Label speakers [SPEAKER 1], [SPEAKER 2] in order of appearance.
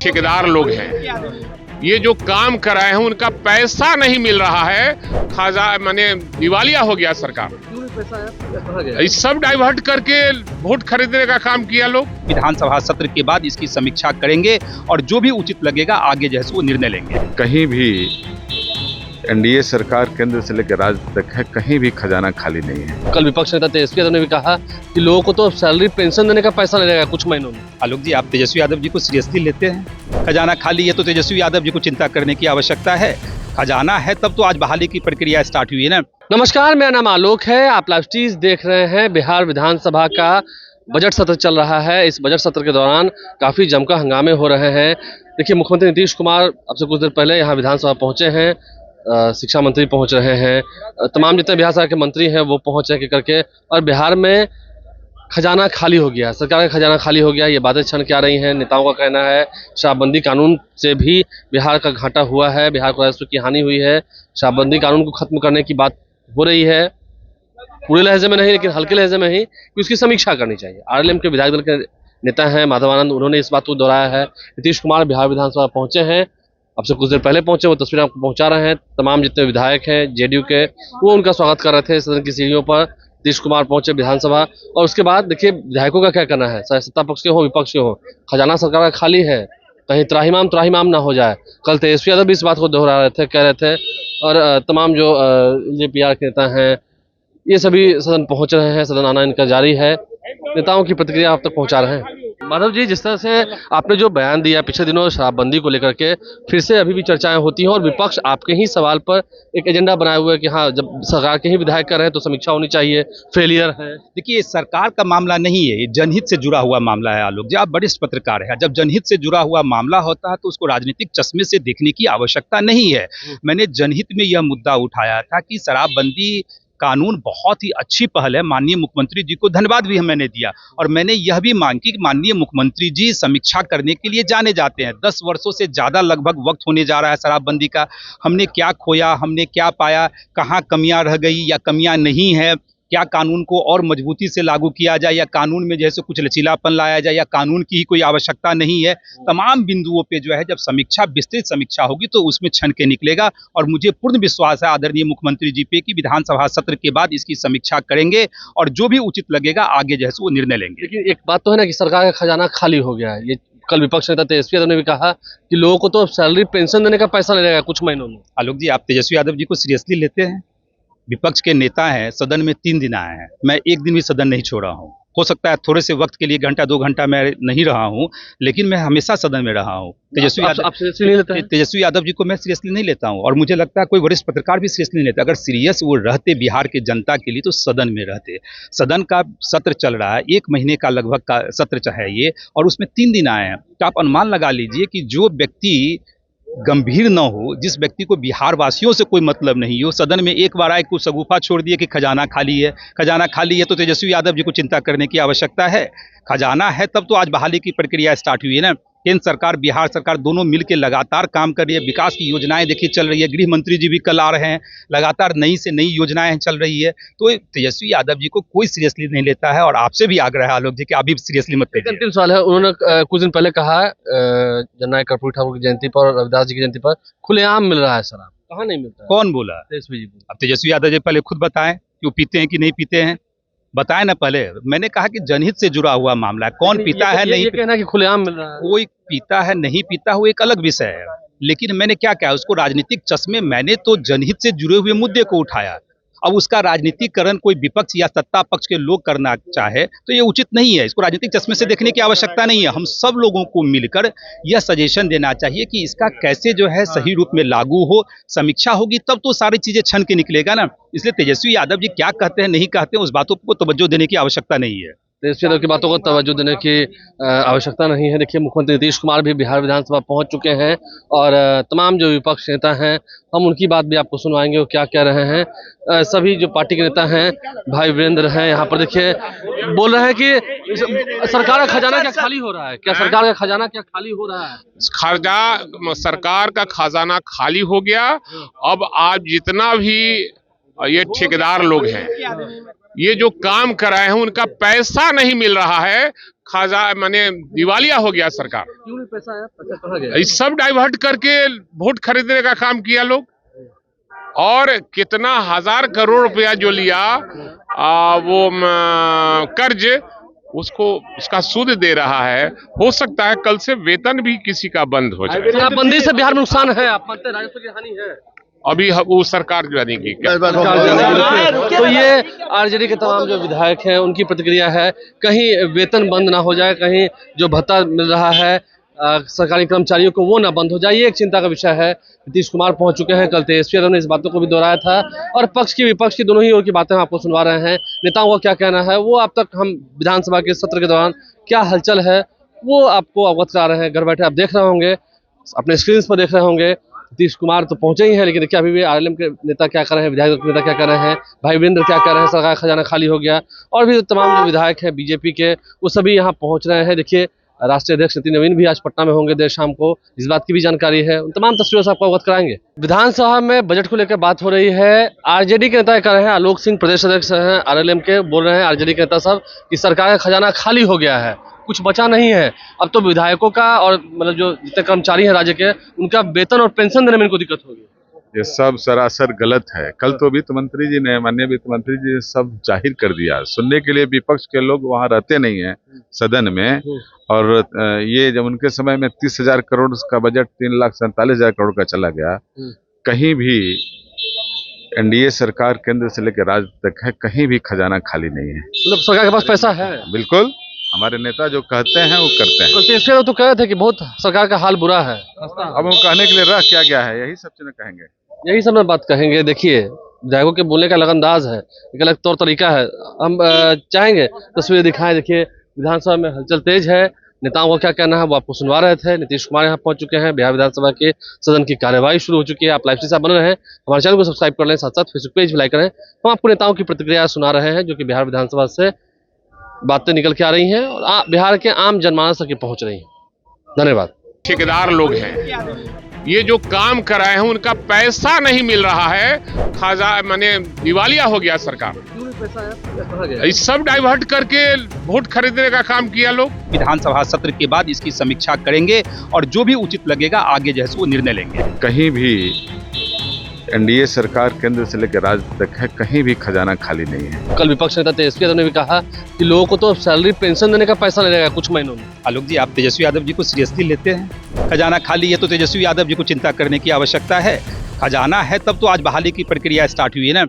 [SPEAKER 1] ठेकेदार लोग हैं, ये जो काम कराए हैं उनका पैसा नहीं मिल रहा है। खाजा माने दिवालिया हो गया सरकार। इस सब डाइवर्ट करके वोट खरीदने का काम किया लोग।
[SPEAKER 2] विधानसभा सत्र के बाद इसकी समीक्षा करेंगे और जो भी उचित लगेगा आगे जैसे वो निर्णय लेंगे।
[SPEAKER 3] कहीं भी एनडीए सरकार केंद्र से लेकर राज्य तक है, कहीं भी खजाना खाली नहीं है।
[SPEAKER 4] कल विपक्ष नेता तेजस्वी यादव ने भी कहा कि लोगों को तो सैलरी पेंशन देने का पैसा लगेगा कुछ महीनों में।
[SPEAKER 2] आलोक जी, आप तेजस्वी यादव जी को सीरियसली लेते हैं? खजाना खाली है तो तेजस्वी यादव जी को चिंता करने की आवश्यकता है। खजाना है तब तो आज बहाली की प्रक्रिया स्टार्ट हुई है ना।
[SPEAKER 4] नमस्कार, मेरा नाम आलोक है। आप लाइव टीवी देख रहे हैं। बिहार विधानसभा का बजट सत्र चल रहा है। इस बजट सत्र के दौरान काफी जमकर हंगामे हो रहे हैं। देखिए, मुख्यमंत्री नीतीश कुमार अब से कुछ देर पहले यहाँ विधानसभा पहुंचे हैं। शिक्षा मंत्री पहुंच रहे हैं, तमाम जितने बिहार सरकार के मंत्री हैं वो पहुंचे करके। और बिहार में खजाना खाली हो गया, सरकार का खजाना खाली हो गया, ये बातें छन के आ रही हैं। नेताओं का कहना है शराबबंदी कानून से भी बिहार का घाटा हुआ है, बिहार को राजस्व की हानि हुई है। शराबबंदी कानून को खत्म करने की बात हो रही है, पूरे लहजे में नहीं लेकिन हल्के लहजे में ही, कि उसकी समीक्षा करनी चाहिए। आरएलएम के विधायक दल के नेता हैं माधव आनंद, उन्होंने इस बात को दोहराया है। नीतीश कुमार बिहार विधानसभा पहुंचे हैं, अब से कुछ देर पहले पहुंचे, वो तस्वीरें आपको पहुंचा रहे हैं। तमाम जितने विधायक हैं जेडीयू के, वो उनका स्वागत कर रहे थे सदन की सीढ़ियों पर। नीतीश कुमार पहुंचे विधानसभा, और उसके बाद देखिए विधायकों का क्या करना है, चाहे सत्ता पक्ष के हो विपक्ष के हो। खजाना सरकार का खाली है, कहीं त्राहिमाम ना हो जाए। कल तेजस्वी यादव भी इस बात को दोहरा रहे थे, कह रहे थे। और तमाम जो जेपीआर के नेता हैं ये सभी सदन पहुंच रहे हैं, सदन आना इनका जारी है। नेताओं की प्रतिक्रिया आप तक पहुंचा रहे हैं। माधव जी, जिस तरह से आपने जो बयान दिया पिछले दिनों शराबबंदी को लेकर के, फिर से अभी भी चर्चाएं होती हैं और विपक्ष आपके ही सवाल पर एक एजेंडा बनाए हुए है कि हाँ, जब सरकार के ही विधायक कर रहे हैं तो समीक्षा होनी चाहिए, फेलियर है।
[SPEAKER 2] देखिए, सरकार का मामला नहीं है, ये जनहित से जुड़ा हुआ मामला है। आलोक जी, आप वरिष्ठ पत्रकार हैं। जब जनहित से जुड़ा हुआ मामला होता है तो उसको राजनीतिक चश्मे से देखने की आवश्यकता नहीं है। मैंने जनहित में यह मुद्दा उठाया था कि शराबबंदी कानून बहुत ही अच्छी पहल है। माननीय मुख्यमंत्री जी को धन्यवाद भी मैंने दिया, और मैंने यह भी मांग की कि माननीय मुख्यमंत्री जी समीक्षा करने के लिए जाने जाते हैं। 10 वर्षों से ज़्यादा लगभग वक्त होने जा रहा है शराबबंदी का। हमने क्या खोया, हमने क्या पाया, कहाँ कमियां रह गई या कमियां नहीं है, क्या कानून को और मजबूती से लागू किया जाए, या कानून में जैसे कुछ लचीलापन लाया जाए, या कानून की ही कोई आवश्यकता नहीं है। तमाम बिंदुओं पे जो है जब समीक्षा, विस्तृत समीक्षा होगी तो उसमें छन के निकलेगा। और मुझे पूर्ण विश्वास है आदरणीय मुख्यमंत्री जी पे कि विधानसभा सत्र के बाद इसकी समीक्षा करेंगे और जो भी उचित लगेगा आगे जैसे वो निर्णय लेंगे।
[SPEAKER 4] लेकिन एक बात तो है ना कि सरकार का खजाना खाली हो गया है। ये कल विपक्ष नेता तेजस्वी यादव ने भी कहा कि लोगों को तो सैलरी पेंशन देने का पैसा लगेगा कुछ महीनों में।
[SPEAKER 2] आलोक जी, आप तेजस्वी यादव जी को सीरियसली लेते हैं? विपक्ष के नेता हैं, सदन में 3 दिन आए हैं, मैं एक दिन भी सदन नहीं छोड़ा हूं। हो सकता है थोड़े से वक्त के लिए, घंटा 2 घंटा मैं नहीं रहा हूं, लेकिन मैं हमेशा सदन में रहा हूं। तेजस्वी यादव जी को मैं सीरियसली नहीं लेता हूं, और मुझे लगता है कोई वरिष्ठ पत्रकार भी सीरियसली नहीं लेता। अगर सीरियस वो रहते बिहार के जनता के लिए तो सदन में रहते। सदन का सत्र चल रहा है, 1 महीने का लगभग का सत्र है ये, और उसमें 3 दिन आए हैं। तो आप अनुमान लगा लीजिए कि जो व्यक्ति गंभीर न हो, जिस व्यक्ति को बिहार वासियों से कोई मतलब नहीं हो, सदन में एक बार आए कुछ सगुफा छोड़ दिए कि खजाना खाली है। खजाना खाली है तो तेजस्वी यादव जी को चिंता करने की आवश्यकता है। खजाना है तब तो आज बहाली की प्रक्रिया स्टार्ट हुई है ना। केंद्र सरकार, बिहार सरकार दोनों मिलकर लगातार काम कर रही है। विकास की योजनाएं देखिए चल रही है, गृह मंत्री जी भी कल आ रहे हैं, लगातार नई से नई योजनाएं चल रही है। तो तेजस्वी यादव जी को कोई सीरियसली नहीं लेता है, और आपसे भी आग्रह है आलोक जी कि आप भी सीरियसली मत लीजिए।
[SPEAKER 4] अंतिम सवाल है, उन्होंने कुछ दिन पहले कहा जननायक कर्पूरी ठाकुर की जयंती पर, रविदास जी की जयंती पर खुलेआम मिल रहा है शराब। कहाँ नहीं मिलता है?
[SPEAKER 2] कौन बोला?
[SPEAKER 4] तेजस्वी जी।
[SPEAKER 2] अब तेजस्वी यादव जी पहले खुद बताएं कि वो पीते हैं कि नहीं पीते हैं, बताएं ना पहले। मैंने कहा कि जनहित से जुड़ा हुआ मामला है, कौन पीता है नहीं,
[SPEAKER 4] ये कहना कि खुलेआम मिल रहा है।
[SPEAKER 2] कोई पीता है नहीं पीता वो एक अलग विषय है, लेकिन मैंने क्या कहा, उसको राजनीतिक चश्मे, मैंने तो जनहित से जुड़े हुए मुद्दे को उठाया। अब उसका राजनीतिकरण कोई विपक्ष या सत्ता पक्ष के लोग करना चाहे तो ये उचित नहीं है। इसको राजनीतिक चश्मे से देखने की आवश्यकता नहीं है। हम सब लोगों को मिलकर यह सजेशन देना चाहिए कि इसका कैसे जो है सही रूप में लागू हो। समीक्षा होगी तब तो सारी चीजें छन के निकलेगा ना। इसलिए तेजस्वी यादव जी क्या कहते हैं नहीं कहते हैं उस बातों को तवज्जो देने की आवश्यकता नहीं है।
[SPEAKER 4] तेजस्वी यादव की बातों को तवज्जो देने की आवश्यकता नहीं है। देखिए, मुख्यमंत्री नीतीश कुमार भी बिहार विधानसभा पहुंच चुके हैं, और तमाम जो विपक्ष नेता हैं हम उनकी बात भी आपको सुनवाएंगे वो क्या कह रहे हैं। सभी जो पार्टी के नेता हैं, भाई वीरेंद्र हैं यहाँ पर, देखिए बोल रहे हैं कि सरकार का खजाना क्या खाली हो रहा है, क्या सरकार का खजाना क्या खाली हो रहा है?
[SPEAKER 1] सरकार का खजाना खाली हो गया। अब आज जितना भी ये ठेकेदार लोग हैं, ये जो काम कराए हैं उनका पैसा नहीं मिल रहा है। खाजा माने दिवालिया हो गया सरकार।
[SPEAKER 4] क्यों नहीं पैसा आया? पैसा कहाँ गया?
[SPEAKER 1] ये सब डाइवर्ट करके वोट खरीदने का काम किया लोग, और कितना 1000 करोड़ रुपया जो लिया कर्ज, उसको उसका सूद दे रहा है। हो सकता है कल से वेतन भी किसी का बंद हो जाए।
[SPEAKER 4] शराबबंदी से बिहार में नुकसान है, आप मानते हैं? राजस्व की हानि है?
[SPEAKER 1] अभी वो सरकार जो नहीं की क्या?
[SPEAKER 4] तो ये आरजेडी के तमाम जो विधायक हैं उनकी प्रतिक्रिया है, कहीं वेतन बंद ना हो जाए, कहीं जो भत्ता मिल रहा है सरकारी कर्मचारियों को वो ना बंद हो जाए, ये एक चिंता का विषय है। नीतीश कुमार पहुंच चुके हैं, कल तेजस्वी यादव ने इस बातों को भी दोहराया था, और पक्ष की विपक्ष की दोनों ही ओर की बातें हम आपको सुनवा रहे हैं। नेताओं का क्या कहना है वो अब तक हम विधानसभा के सत्र के दौरान क्या हलचल है वो आपको अवगत करा रहे हैं। घर बैठे आप देख रहे होंगे, अपने स्क्रीन पर देख रहे होंगे। नीतीश कुमार तो पहुंचे ही हैं, लेकिन देखिए अभी भी आरएलएम के नेता क्या कर रहे हैं, विधायक के नेता क्या कर रहे हैं, भाई वीरेंद्र क्या कर रहे हैं, सरकार खजाना खाली हो गया, और भी तमाम जो विधायक हैं बीजेपी के वो सभी यहाँ पहुंच रहे हैं। देखिए राष्ट्रीय अध्यक्ष नितिन नवीन भी आज पटना में होंगे देर शाम को, इस बात की भी जानकारी है। उन तमाम तस्वीरों से आपको अवगत कराएंगे। विधानसभा में बजट को लेकर बात हो रही है। आरजेडी के नेता कर रहे हैं, आलोक सिंह प्रदेश अध्यक्ष हैं आरएलएम के, बोल रहे हैं आरजेडी के नेता साहब कि सरकार का खजाना खाली हो गया है, कुछ बचा नहीं है। अब तो विधायकों का और मतलब जो जितने कर्मचारी हैं राज्य के, उनका वेतन और पेंशन देने में इनको दिक्कत होगी।
[SPEAKER 3] ये सब सरासर गलत है। कल तो वित्त मंत्री जी ने, माननीय वित्त मंत्री जी ने सब जाहिर कर दिया। सुनने के लिए विपक्ष के लोग वहां रहते नहीं हैं सदन में, और ये जब उनके समय में 30,000 करोड़ का बजट 3,47,000 करोड़ का चला गया, कहीं भी एनडीए सरकार केंद्र से लेकर राज्य तक है, कहीं भी खजाना खाली नहीं है।
[SPEAKER 4] मतलब सरकार के पास पैसा है?
[SPEAKER 3] बिल्कुल, हमारे नेता जो कहते हैं वो करते हैं।
[SPEAKER 4] तेजस्वी तो कह रहे थे कि बहुत सरकार का हाल बुरा है।
[SPEAKER 3] अब वो कहने के लिए रह क्या गया है, यही सब चीजें कहेंगे,
[SPEAKER 4] यही सब मैं बात कहेंगे। देखिए विधायकों के बोलने का अलग अंदाज है, एक अलग तौर तरीका है। हम चाहेंगे तस्वीरें दिखाएं। देखिए विधानसभा में हलचल तेज है, नेताओं का क्या कहना है वो आपको सुनवा रहे थे। नीतीश कुमार यहाँ पहुंच चुके हैं, बिहार विधानसभा के सदन की कार्यवाही शुरू हो चुकी है। आप लाइव से बने रहे हैं, हमारे चैनल को सब्सक्राइब कर लें, साथ साथ फेसबुक पेज भी लाइक करें। हम आपको नेताओं की प्रतिक्रिया सुना रहे हैं जो कि बिहार विधानसभा से बातें निकल के आ रही हैं और बिहार के आम जनमानस तक पहुंच रही हैं। धन्यवाद।
[SPEAKER 1] ठेकेदार लोग हैं, ये जो काम कराए हैं उनका पैसा नहीं मिल रहा है। खाजा माने दिवालिया हो गया सरकार।
[SPEAKER 4] क्यों नहीं पैसा आया? कहाँ गया?
[SPEAKER 1] ये सब डाइवर्ट करके वोट खरीदने का काम किया लोग।
[SPEAKER 2] विधानसभा सत्र के बाद इसकी समीक्षा करेंगे और जो भी उचित लगेगा आगे जैसे वो निर्णय लेंगे।
[SPEAKER 3] कहीं भी एनडीए सरकार केंद्र से लेकर राज्य तक है, कहीं भी खजाना खाली नहीं है।
[SPEAKER 4] कल विपक्ष नेता तेजस्वी यादव ने भी कहा कि लोगों को तो सैलरी पेंशन देने का पैसा नहीं रहेगा कुछ महीनों में।
[SPEAKER 2] आलोक जी, आप तेजस्वी यादव जी को सीरियसली लेते हैं? खजाना खाली है तो तेजस्वी यादव जी को चिंता करने की आवश्यकता है। खजाना है तब तो आज बहाली की प्रक्रिया स्टार्ट हुई है ना।